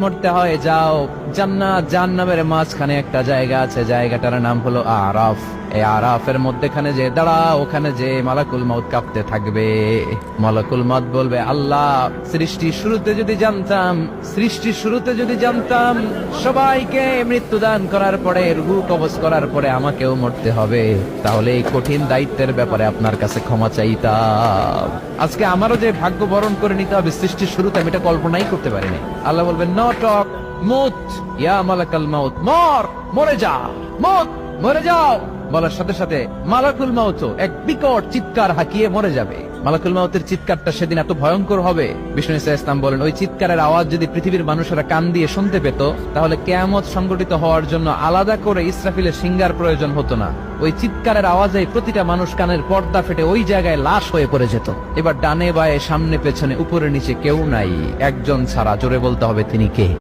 মরতে হয় যাও, জান্নাত জাহান্নামের মাঝখানে একটা জায়গা আছে, জায়গাটার নাম হলো আরাফ। এই আরাফের মধ্যখানে যে দাঁড়া, ওখানে যে মালাকুল মউত কাঁপতে থাকবে। মালাকুল মউত বলবে, আল্লাহ সৃষ্টির শুরুতে যদি জানতাম সবাইকে মৃত্যুদান করার পরে, রূহ কবজ করার পরে আমাকেও মরতে হবে, তাহলে এই কঠিন দায়িত্বের ব্যাপারে আপনার কাছে ক্ষমা চাইতাম। আজকে আমারও যে ভাগ্য বরণ করে নিতে হবে সৃষ্টির শুরুতে, আমি এটা কল্পনাই করতে পারিনি। আল্লাহ বলবেন, নো টক, মুত ইয়া মালাকাল মাউত, মরে যা, মরে যাও। বলার সাথে সাথে মালাকুল মাউত এক বিকট চিৎকার হাঁকিয়ে মরে যাবে। মালাকুল মাউতের চিৎকারটা সেদিন এত ভয়ঙ্কর হবে, বিষ্ণু ইসলাম বলেন, ওই চিৎকারের আওয়াজ যদি পৃথিবীর মানুষেরা কান দিয়ে শুনতে পেত, তাহলে কিয়ামত সংগঠিত হওয়ার জন্য আলাদা করে ইসরাফিলের সিঙ্গার প্রয়োজন হতো না। ওই চিৎকারের আওয়াজে প্রতিটা মানুষ কানের পর্দা ফেটে ওই জায়গায় লাশ হয়ে পড়ে যেত। এবার ডানে বায়ে সামনে পেছনে উপরে নিচে কেউ নাই, একজন ছাড়া। জোরে বলতে হবে, তিনি কে?